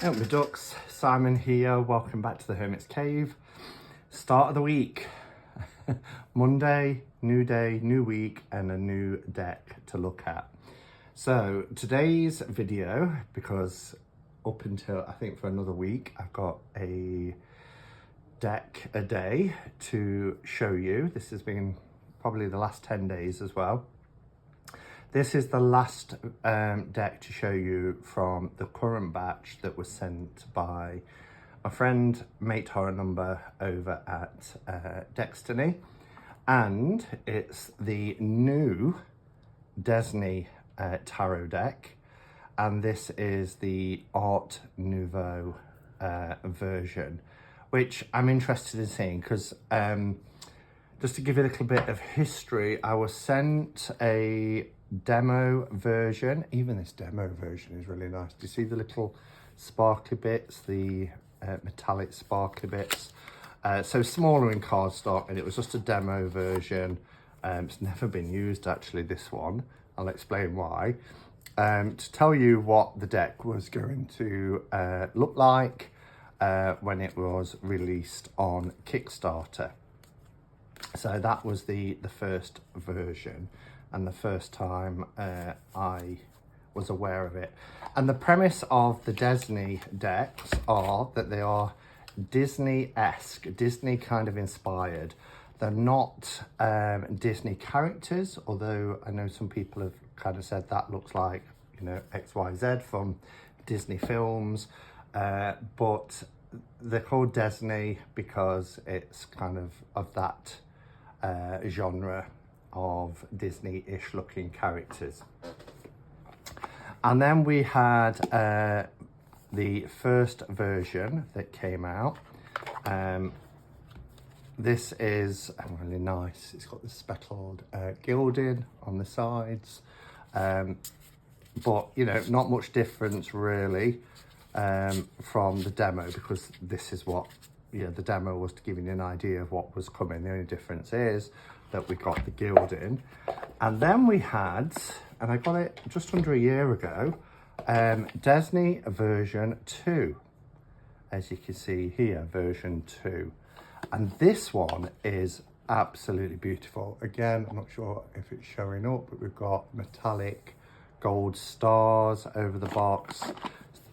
Out the ducks, Simon here, welcome back to the Hermit's Cave. Start of the week, Monday, new day, new week and a new deck to look at. So today's video, because up until I think for another week, I've got a deck a day to show you. This has been probably the last 10 days as well. This is the last deck to show you from the current batch that was sent by my friend, mate horror number over at Desney. And it's the new Desney tarot deck. And this is the Art Nouveau version, which I'm interested in seeing because just to give you a little bit of history, I was sent a demo version. Even this demo version is really nice. Do you see the little sparkly bits, the metallic sparkly bits? So smaller in cardstock, and it was just a demo version. It's never been used actually, this one. I'll explain why. To tell you what the deck was going to look like when it was released on Kickstarter. So that was the first version and the first time I was aware of it. And the premise of the Desney decks are that they are Disney-esque, Disney kind of inspired. They're not Disney characters, although I know some people have kind of said that looks like, you know, XYZ from Disney films, but they're called Desney because it's kind of that genre of Disney-ish looking characters. And then we had the first version that came out. This is really nice. It's got the speckled gilding on the sides, but you know, not much difference really from the demo, because this is what, you know, the demo was to give you an idea of what was coming. The only difference is that we got the gilding. And then we had, and I got it just under a year ago, Desney version 2. As you can see here, version 2. And this one is absolutely beautiful. Again, I'm not sure if it's showing up, but we've got metallic gold stars over the box.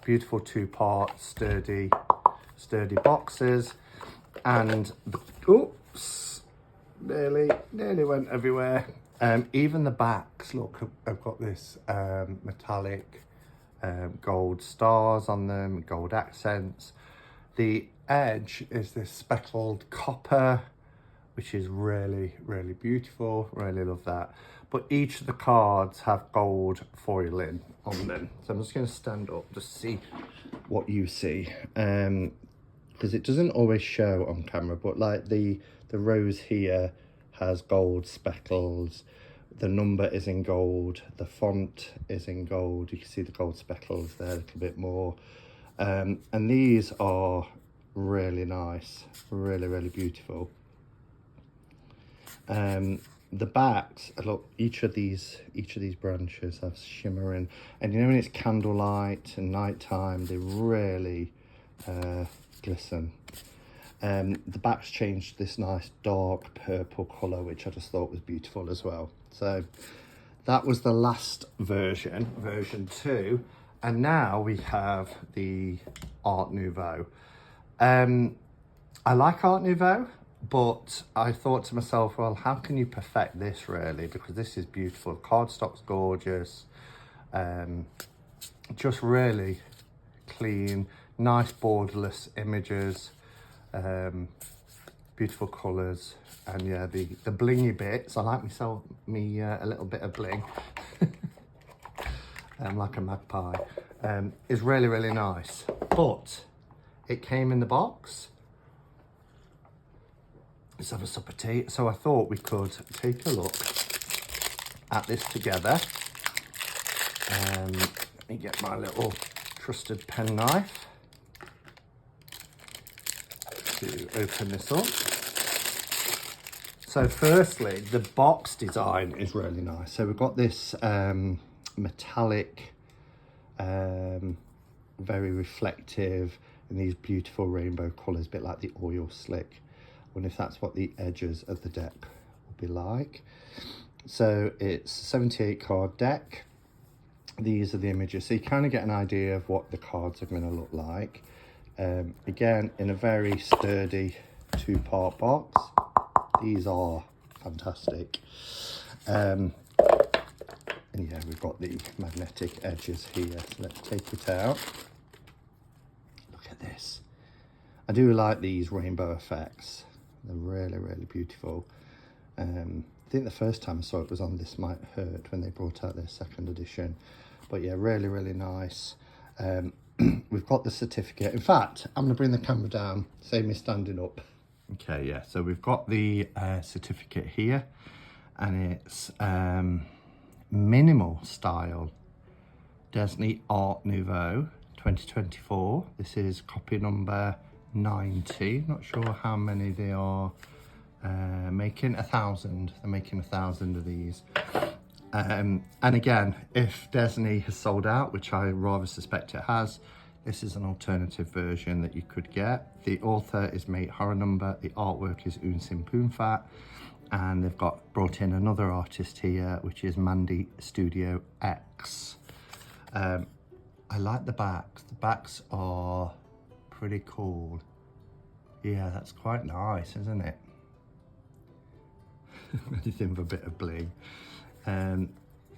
Beautiful two-part, sturdy boxes. And, oops, nearly went everywhere. Even the backs, look, I've got this metallic gold stars on them, gold accents. The edge is this speckled copper, which is really beautiful. Really love that. But each of the cards have gold foiling on them. So I'm just going to stand up just to see what you see, because it doesn't always show on camera, but like the rose here has gold speckles, the number is in gold, the font is in gold, you can see the gold speckles there a little bit more, and these are really nice, really beautiful. The backs, look, each of these branches have shimmering, and you know, when it's candlelight and nighttime, they really glisten. The backs changed this nice dark purple colour, which I just thought was beautiful as well. So that was the last version, version 2, and now we have the Art Nouveau. I like Art Nouveau, but I thought to myself, well, how can you perfect this really? Because this is beautiful. Cardstock's gorgeous. Just really clean, nice borderless images, beautiful colours, and yeah, the blingy bits. I like me a little bit of bling. Like a magpie. Is really nice. But it came in the box. Let's have a supper tea. So I thought we could take a look at this together. Let me get my little trusted penknife to open this up. So firstly, the box design is really nice. So we've got this metallic very reflective in these beautiful rainbow colours, a bit like the oil slick. I wonder if that's what the edges of the deck will be like. So it's a 78 card deck. These are the images, so you kind of get an idea of what the cards are going to look like. Again, in a very sturdy 2-part box. These are fantastic. And yeah, we've got the magnetic edges here. So let's take it out. Look at this. I do like these rainbow effects. They're really, really beautiful. I think the first time I saw it was on This Might Hurt when they brought out their second edition. But yeah, really, really nice. We've got the certificate. In fact, I'm going to bring the camera down, save me standing up. Okay, yeah, so we've got the certificate here, and it's minimal style Desney Art Nouveau 2024. This is copy number 90. Not sure how many they are making. 1,000. They're making 1,000 of these. And again, if Desney has sold out, which I rather suspect it has, this is an alternative version that you could get. The author is Mate Horror Number, the artwork is Unsin Poonfat, and they've brought in another artist here, which is Mandy Studio X. I like the backs. The backs are pretty cool. Yeah, that's quite nice, isn't it? Anything for a bit of bling.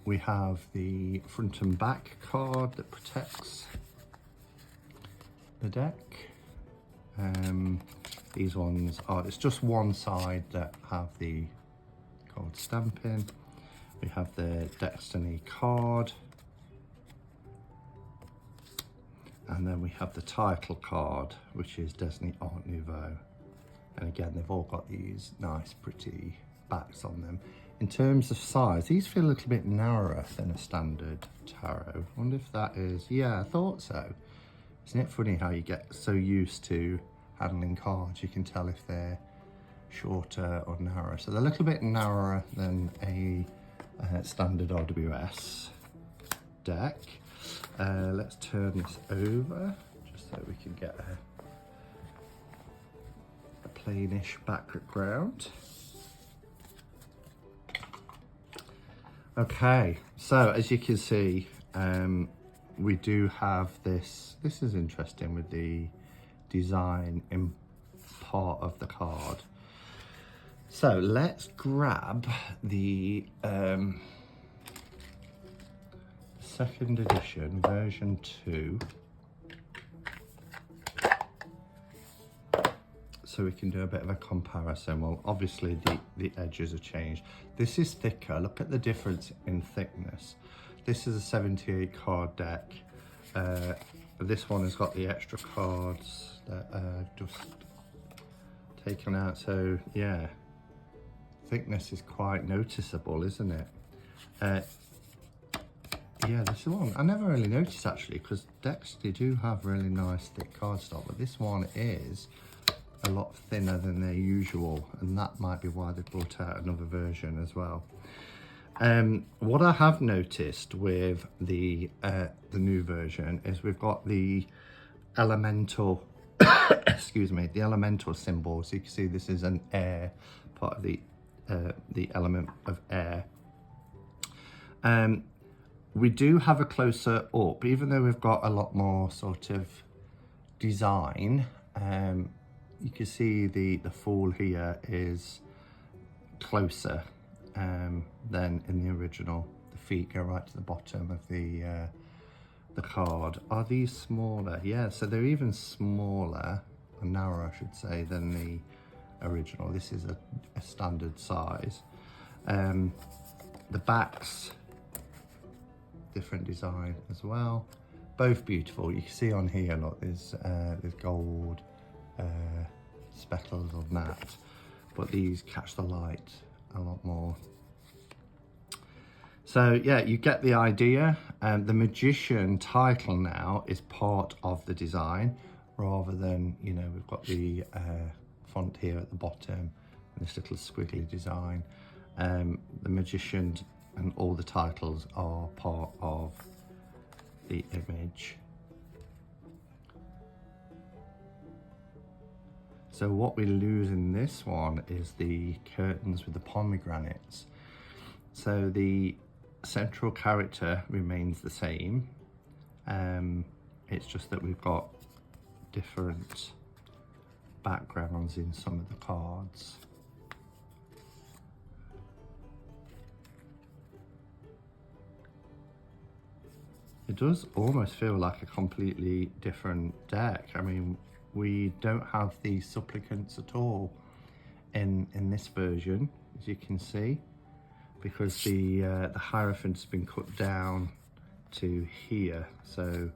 We have the front and back card that protects the deck. These ones are, it's just one side that have the gold stamping. We have the Desney card. And then we have the title card, which is Desney Art Nouveau. And again, they've all got these nice, pretty backs on them. In terms of size, these feel a little bit narrower than a standard tarot. I wonder if that is, yeah, I thought so. Isn't it funny how you get so used to handling cards, you can tell if they're shorter or narrower. So they're a little bit narrower than a standard RWS deck. Let's turn this over just so we can get a plainish background. Okay, so as you can see, we do have this. This is interesting with the design in part of the card. So let's grab the second edition, version 2. So we can do a bit of a comparison. Well, obviously the edges are changed. This is thicker. Look at the difference in thickness. This is a 78 card deck. This one has got the extra cards that are just taken out. So yeah, thickness is quite noticeable, isn't it? Yeah, this one I never really noticed actually, because decks, they do have really nice thick cardstock, but this one is a lot thinner than their usual, and that might be why they brought out another version as well. What I have noticed with the new version is we've got the elemental excuse me, the elemental symbol. So you can see this is an air, part of the element of air. We do have a closer up, even though we've got a lot more sort of design. You can see the fool here is closer than in the original. The feet go right to the bottom of the card. Are these smaller? Yeah, so they're even smaller, or narrower I should say, than the original. This is a standard size. The backs, different design as well. Both beautiful. You can see on here, look, there's gold speckles on that, but these catch the light a lot more. So yeah, you get the idea. The Magician title now is part of the design, rather than, you know, we've got the font here at the bottom and this little squiggly design. The Magician and all the titles are part of the image. So what we lose in this one is the curtains with the pomegranates. So the central character remains the same. It's just that we've got different backgrounds in some of the cards. It does almost feel like a completely different deck. I mean, we don't have the supplicants at all in this version, as you can see, because the Hierophant's been cut down to here. So,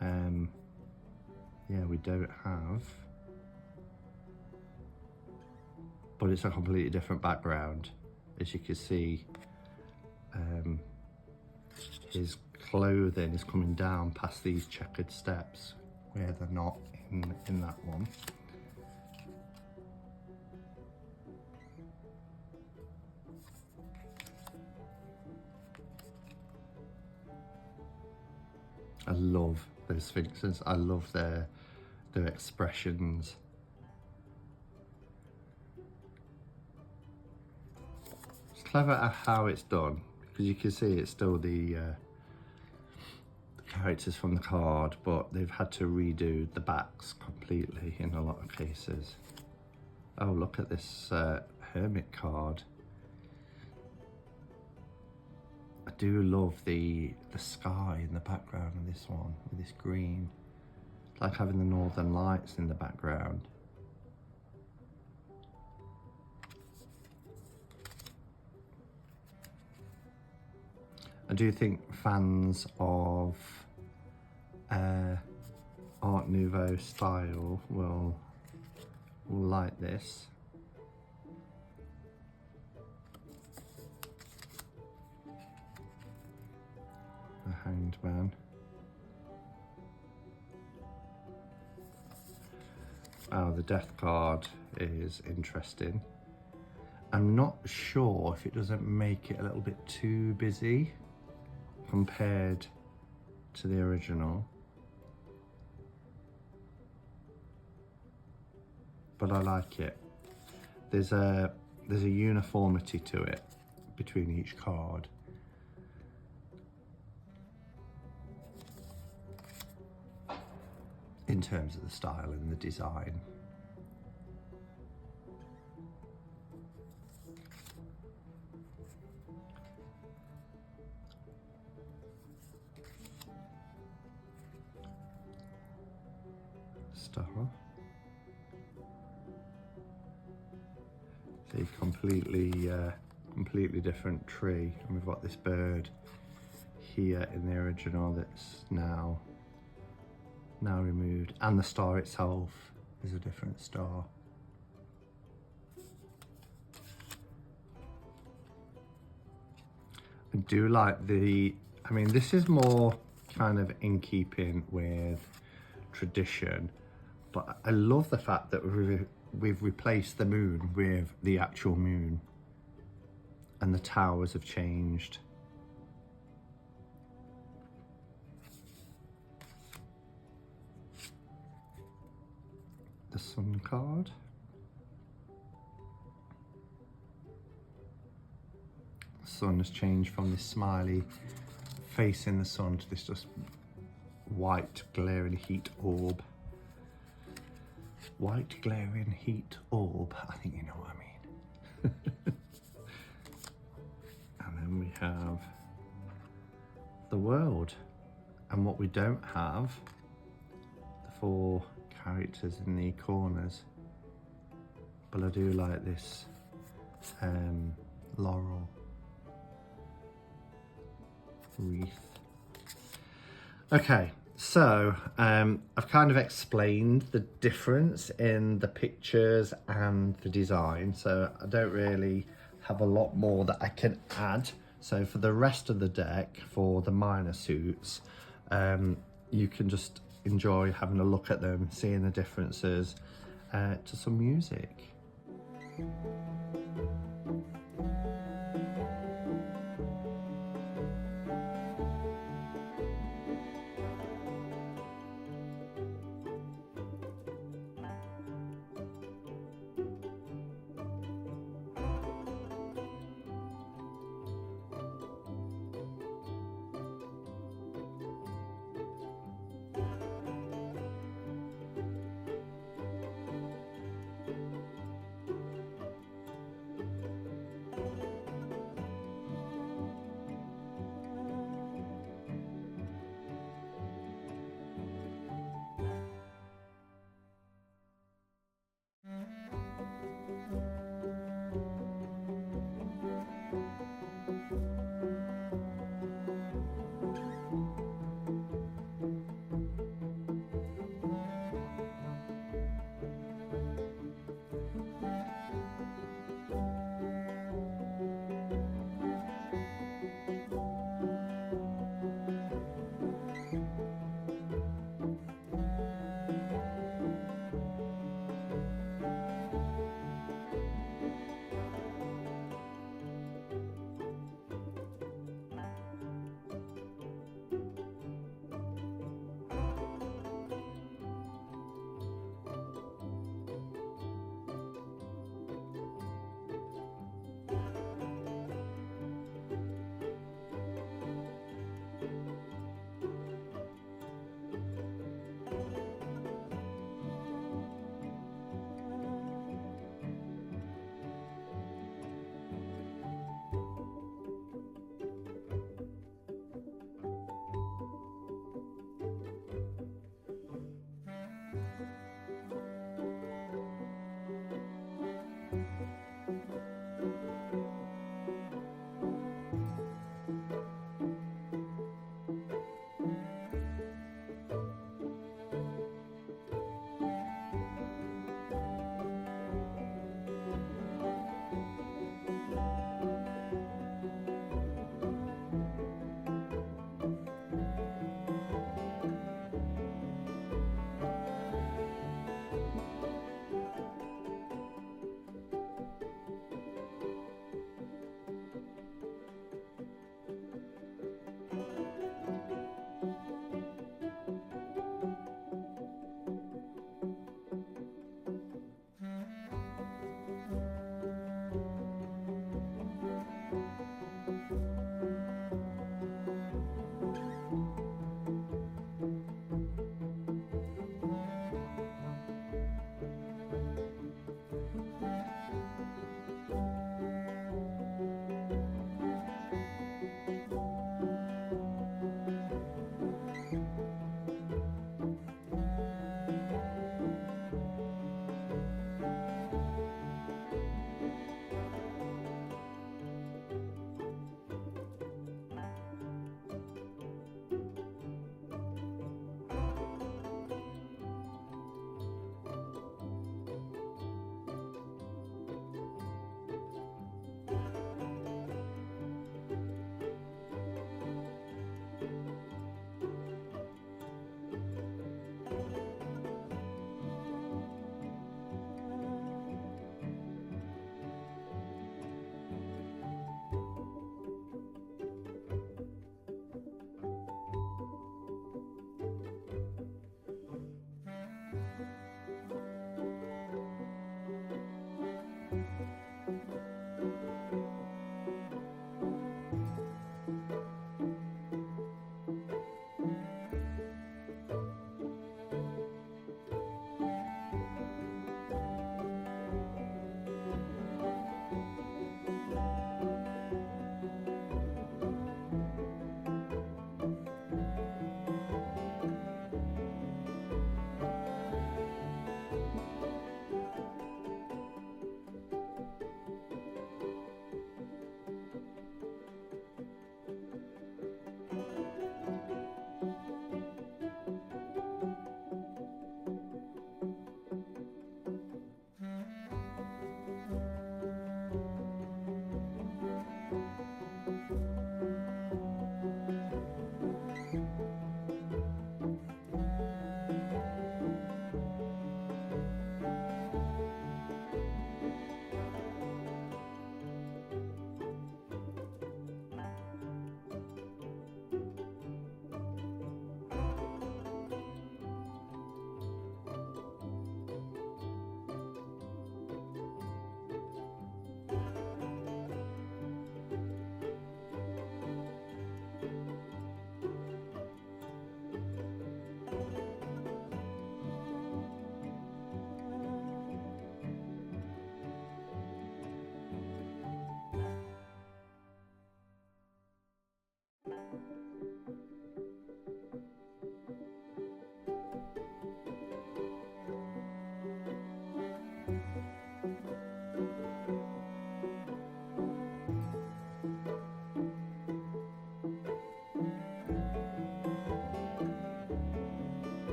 yeah, we don't have, but it's a completely different background. As you can see, his clothing is coming down past these checkered steps where they're not in that one. I love those sphinxes. I love their expressions. It's clever at how it's done, because you can see it's still the characters from the card, but they've had to redo the backs completely in a lot of cases. Oh, look at this hermit card. I do love the sky in the background of this one with this green. It's like having the northern lights in the background. I do think fans of Art Nouveau style will like this. The Hanged Man. Oh, the Death card is interesting. I'm not sure if it doesn't make it a little bit too busy compared to the original, but I like it. There's a uniformity to it between each card. In terms of the style and the design. Star. The completely different tree, and we've got this bird here in the original that's now removed, and the star itself is a different star. I do like I mean, this is more kind of in keeping with tradition, but I love the fact that we've replaced the moon with the actual moon, and the towers have changed. The sun card. The sun has changed from this smiley face in the sun to this just white glaring heat orb. White glaring heat orb, I think you know what I mean. And then we have the world, and what we don't have, the 4 characters in the corners, but I do like this laurel wreath. Okay, so I've kind of explained the difference in the pictures and the design, so I don't really have a lot more that I can add. So for the rest of the deck, for the minor suits, you can just enjoy having a look at them, seeing the differences to some music.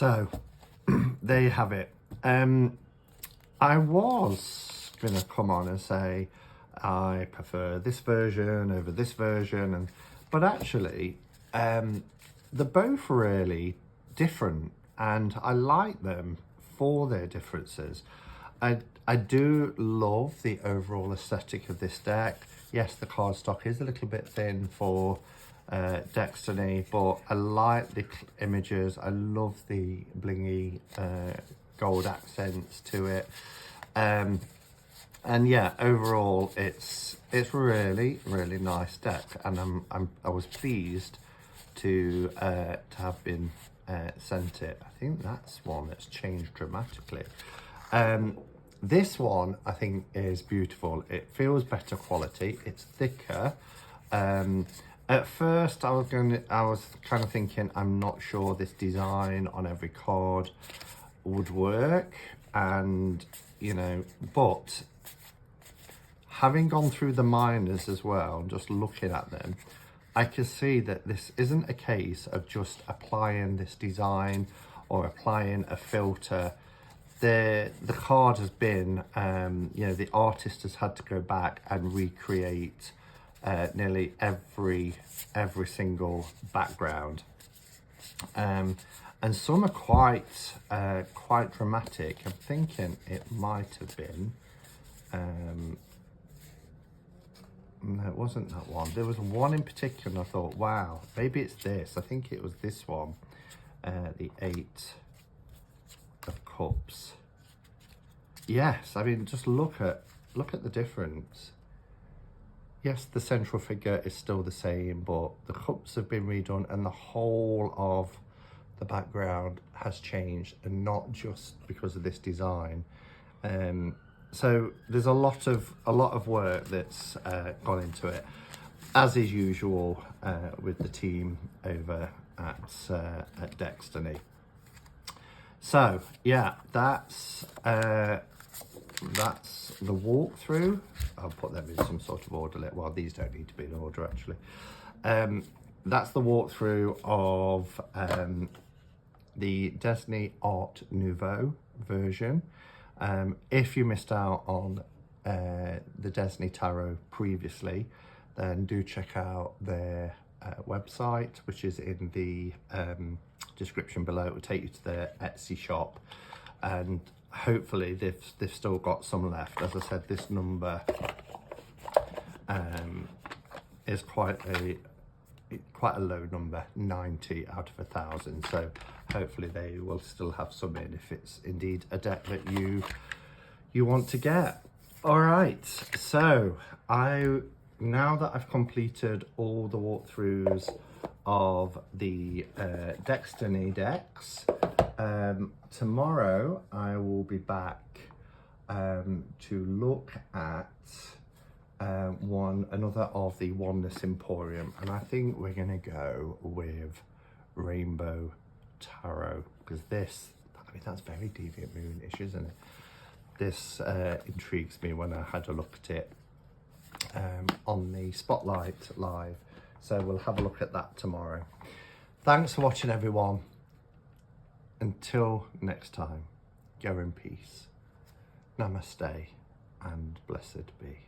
So there you have it. I was gonna come on and say I prefer this version over this version, but actually they're both really different, and I like them for their differences. I do love the overall aesthetic of this deck. Yes, the cardstock is a little bit thin for Desney, but I like the images. I love the blingy gold accents to it, and yeah, overall it's really nice deck, and I was pleased to have been sent it. I think that's one that's changed dramatically. This one I think is beautiful. It feels better quality. It's thicker. At first I was kind of thinking, I'm not sure this design on every card would work, and you know, but having gone through the minors as well, just looking at them, I can see that this isn't a case of just applying this design or applying a filter. The card has been, you know, the artist has had to go back and recreate nearly every single background, and some are quite dramatic. I'm thinking it might have been. No, it wasn't that one. There was one in particular and I thought, wow, maybe it's this. I think it was this one, the 8 of Cups. Yes, I mean, just look at the difference. Yes, the central figure is still the same, but the cups have been redone and the whole of the background has changed, and not just because of this design. So there's a lot of work that's gone into it, as is usual with the team over at Desney. So yeah, that's the walkthrough. I'll put them in some sort of order. Well, these don't need to be in order actually. That's the walkthrough of the Desney Art Nouveau version. If you missed out on the Desney Tarot previously, then do check out their website, which is in the description below. It will take you to their Etsy shop, and hopefully they've still got some left. As I said, this number is quite a low number, 90 out of 1,000. So hopefully they will still have some in if it's indeed a deck that you want to get. All right, so now that I've completed all the walkthroughs of the Desney decks, tomorrow I will be back to look at another of the Oneness Emporium, and I think we're gonna go with Rainbow Tarot, because this, I mean, that's very Deviant Moonish, isn't it? This intrigues me when I had a look at it on the Spotlight Live, so we'll have a look at that tomorrow. Thanks for watching, everyone. Until next time, go in peace. Namaste and blessed be.